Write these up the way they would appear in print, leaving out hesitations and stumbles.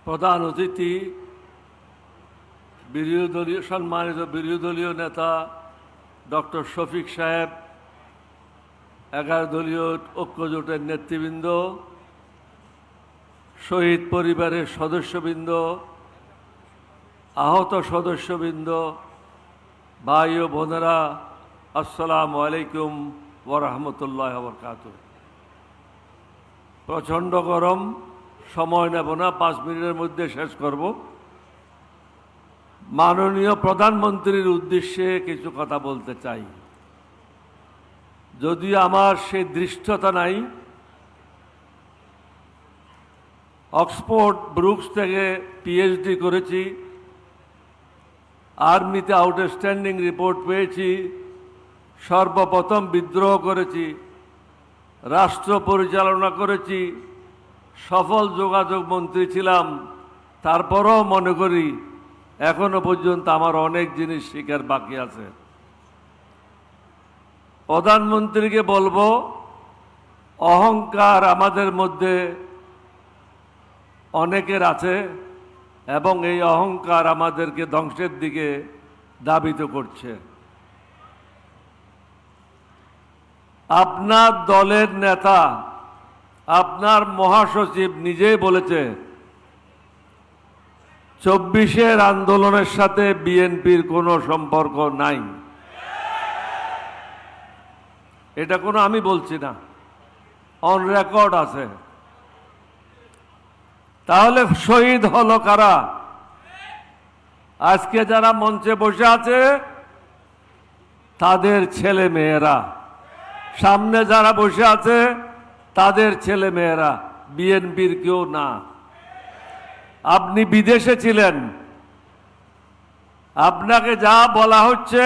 প্রধান অতিথি সম্মানিত বিরোধী দলীয় নেতা ডক্টর শফিক সাহেব, 11 দলীয় ঐক্যজোটের নেতৃবৃন্দ, শহীদ পরিবারের সদস্যবৃন্দ, আহত সদস্যবৃন্দ, ভাই ও বোনেরা, আসসালামু আলাইকুম ওয়া রাহমাতুল্লাহি ওয়া বারাকাতুহু। প্রচণ্ড গরম, সময় নেব না, 5 মিনিটের মধ্যে শেষ করব। মাননীয় প্রধানমন্ত্রীর উদ্দেশ্যে কিছু কথা বলতে চাই। যদিও আমার সেই দৃষ্টতা নাই, অক্সফোর্ড ব্রুকস থেকে পিএইচডি করেছি, আর্মিতে আউটস্ট্যান্ডিং রিপোর্ট পেয়েছি, সর্বপ্রথম বিদ্রোহ করেছি, রাষ্ট্র পরিচালনা করেছি, সফল যোগাযোগ মন্ত্রী ছিলাম। তারপরও মনে করি এখনো পর্যন্ত আমার অনেক জিনিস শেখার বাকি আছে। প্রধানমন্ত্রীকে বলবো, অহংকার আমাদের মধ্যে অনেকের আছে এবং এই অহংকার আমাদেরকে ধ্বংসের দিকে ধাবিত করছে। আপনার দলের নেতা, আপনার মহাসচিব নিজেই বলেছে 24-এর আন্দোলনের সাথে বিএনপির কোনো সম্পর্ক নাই। এটা কোনো আমি বলছি না, অন রেকর্ড আছে। তাহলে শহীদ হলো কারা? আজকে যারা মঞ্চে বসে আছে তাদের ছেলে মেয়েরা, সামনে যারা বসে আছে তাদের ছেলে মেয়েরা, বিএনপির কেউ না। আপনি বিদেশে ছিলেন, আপনাকে যা বলা হচ্ছে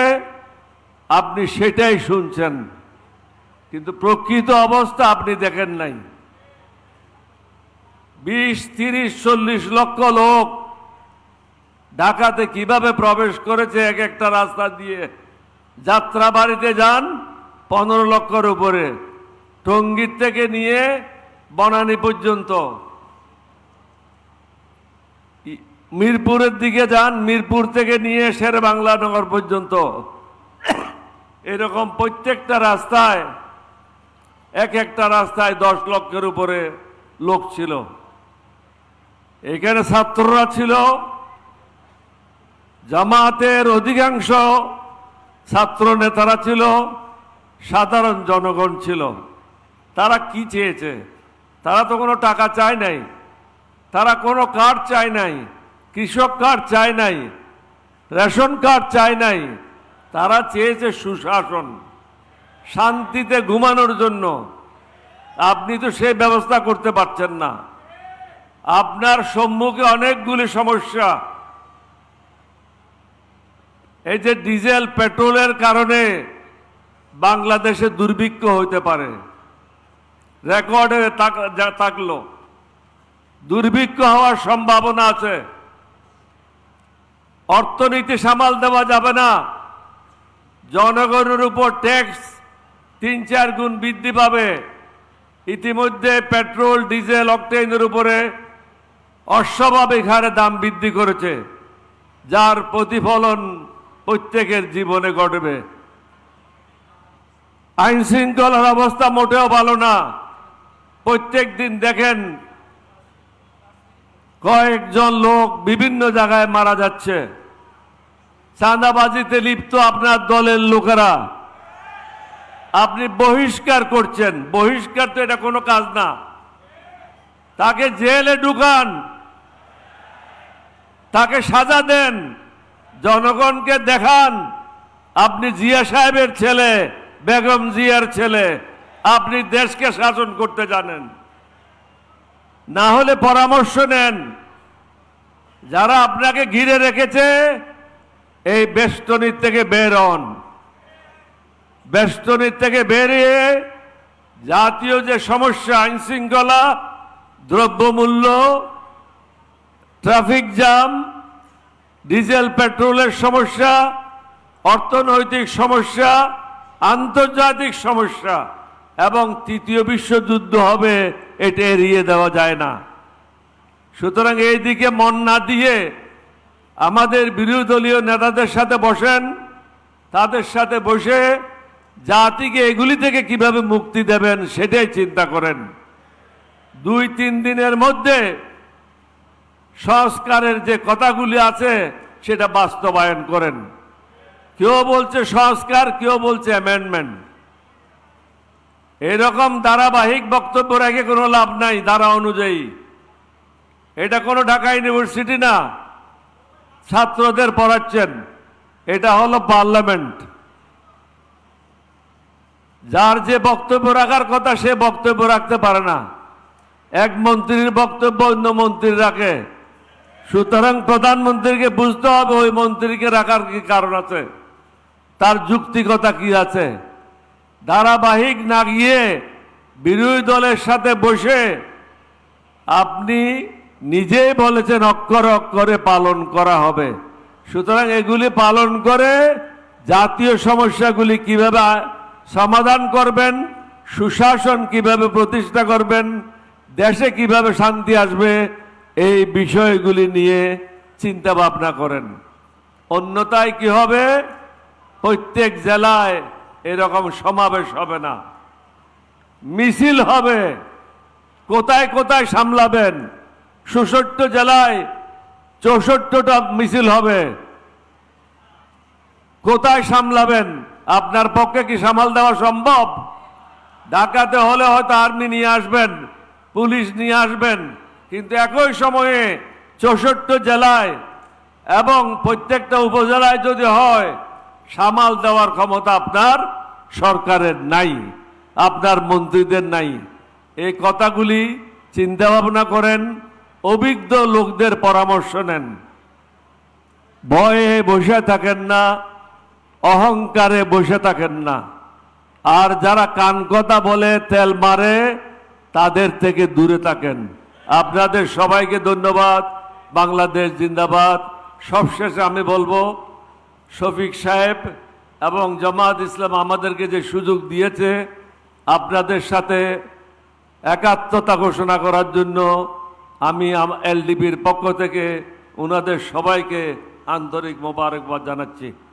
আপনি সেটাই শুনছেন, কিন্তু প্রকৃত অবস্থা আপনি দেখেন নাই। 20, 30, 40 লক্ষ লোক ঢাকাতে কিভাবে প্রবেশ করেছে এক একটা রাস্তা দিয়ে। যাত্রাবাড়িতে যান, 15 লক্ষের উপরে, টঙ্গীর থেকে নিয়ে বনানী পর্যন্ত। মিরপুরের দিকে যান, মিরপুর থেকে নিয়ে শেরেবাংলা নগর পর্যন্ত। এরকম প্রত্যেকটা রাস্তায়, এক একটা রাস্তায় 10 লক্ষের উপরে লোক ছিল। এখানে ছাত্ররা ছিল, জামায়াতের অধিকাংশ ছাত্র নেতারা ছিল, সাধারণ জনগণ ছিল। তারা কি চেয়েছে? তারা তো কোনো টাকা চায় নাই, তারা কোনো কার্ড চায় নাই, কৃষক কার্ড চায় নাই, রেশন কার্ড চায় নাই। তারা চেয়েছে সুশাসন, শান্তিতে ঘুমানোর জন্য। আপনি তো সেই ব্যবস্থা করতে পারছেন না। আপনার সম্মুখে অনেকগুলি সমস্যা। এই যে ডিজেল পেট্রোলের কারণে বাংলাদেশে দুর্ভিক্ষ হইতে পারে, রেকর্ডে থাকলো, দুর্ভিক্ষ হওয়ার সম্ভাবনা আছে। অর্থনীতি সামাল দেওয়া যাবে না। জনগণের উপর ট্যাক্স 3-4 গুণ বৃদ্ধি পাবে। ইতিমধ্যে পেট্রোল, ডিজেল, অকটেনের উপরে অস্বাভাবিক হারে দাম বৃদ্ধি করেছে, যার প্রতিফলন প্রত্যেকের জীবনে ঘটবে। আইন শৃঙ্খলার অবস্থা মোটেও ভালো না। প্রত্যেক দিন দেখেন কয়েকজন লোক বিভিন্ন জায়গায় মারা যাচ্ছে। চাঁদাবাজিতে লিপ্ত আপনার দলের লোকেরা। আপনি বহিষ্কার করছেন। বহিষ্কার তো এটা কোনো কাজ না। তাকে জেলে ঢুকান, তাকে সাজা দেন, জনগণকে দেখান আপনি জিয়া সাহেবের ছেলে, বেগম জিয়ার ছেলে, আপনি দেশকে শাসন করতে জানেন। না হলে পরামর্শ নেন। যারা আপনাকে ঘিরে রেখেছে, এই বেষ্টনী থেকে বের হন। বেষ্টনী থেকে বেরিয়ে জাতীয় যে সমস্যা, আইন শৃঙ্খলা, দ্রব্যমূল্য, ট্রাফিক জ্যাম, ডিজেল পেট্রোলের সমস্যা, অর্থনৈতিক সমস্যা, আন্তর্জাতিক সমস্যা এবং তৃতীয় বিশ্বযুদ্ধ হবে, এটা এড়িয়ে দেওয়া যায় না। সুতরাং এই দিকে মন না দিয়ে আমাদের বিরোধী দলীয় নেতাদের সাথে বসেন, তাদের সাথে বসে জাতিকে এগুলি থেকে কিভাবে মুক্তি দেবেন সেটাই চিন্তা করেন। 2-3 দিনের মধ্যে সংস্কারের যে কথাগুলি আছে সেটা বাস্তবায়ন করেন। কেউ বলছে সংস্কার, কেউ বলছে অ্যামেন্ডমেন্ট। এরকম ধারাবাহিক বক্তব্য রেখে কোনো লাভ নাই। ধারা অনুযায়ী এটা কোনো ঢাকা ইউনিভার্সিটি না, ছাত্রদের পড়াচ্ছেন, এটা হলো পার্লামেন্ট। যার যে বক্তব্য রাখার কথা সে বক্তব্য রাখতে পারে না, এক মন্ত্রীর বক্তব্য অন্য মন্ত্রী রাখে। সুতরাং প্রধানমন্ত্রীকে বুঝতে হবে ওই মন্ত্রীকে রাখার কি কারণ আছে, তার যুক্তিকতা কি আছে। ধারাবাহিক না গিয়ে বিরোধী দলের সাথে বসে আপনি নিজেই বলেছেন অক্ষর অক্ষরে পালন করা হবে। সুতরাং এগুলি পালন করে জাতীয় সমস্যাগুলি কিভাবে সমাধান করবেন, সুশাসন কিভাবে প্রতিষ্ঠা করবেন, দেশে কিভাবে শান্তি আসবে, এই বিষয়গুলি নিয়ে চিন্তা ভাবনা করেন। অন্যথায় কি হবে, প্রত্যেক জেলায় এরকম সমাবেশ হবে না, মিছিল হবে। কোথায় কোথায় সামলাবেন? 66 জেলায় 64টা মিছিল হবে। কোথায় সামলাবেন? আপনার পক্ষে কি সামাল দেওয়া সম্ভব? ঢাকাতে হলে হয়তো আর্মি নিয়ে আসবেন, পুলিশ নিয়ে আসবেন, কিন্তু একই সময়ে 64 জেলায় এবং প্রত্যেকটা উপজেলায় যদি হয়, সামাল দেওয়ার ক্ষমতা আপনার সরকারের নাই, আপনার মন্ত্রীদের নাই। এই কথাগুলি চিন্তা ভাবনা করেন, অভিজ্ঞ লোকদের পরামর্শ নেন। ভয়ে বসে থাকেন না, অহংকারে বসে থাকেন না। আর যারা কান কথা বলে তেল মারে তাদের থেকে দূরে থাকেন। আপনাদের সবাইকে ধন্যবাদ। বাংলাদেশ জিন্দাবাদ। সবশেষে আমি বলবো, শফিক সাহেব এবং জামাত ইসলাম আমাদেরকে যে সুযোগ দিয়েছে আপনাদের সাথে একাত্মতা ঘোষণা করার জন্য, আমি এলডিপির পক্ষ থেকে ওনাদের সবাইকে আন্তরিক মোবারকবাদ জানাচ্ছি।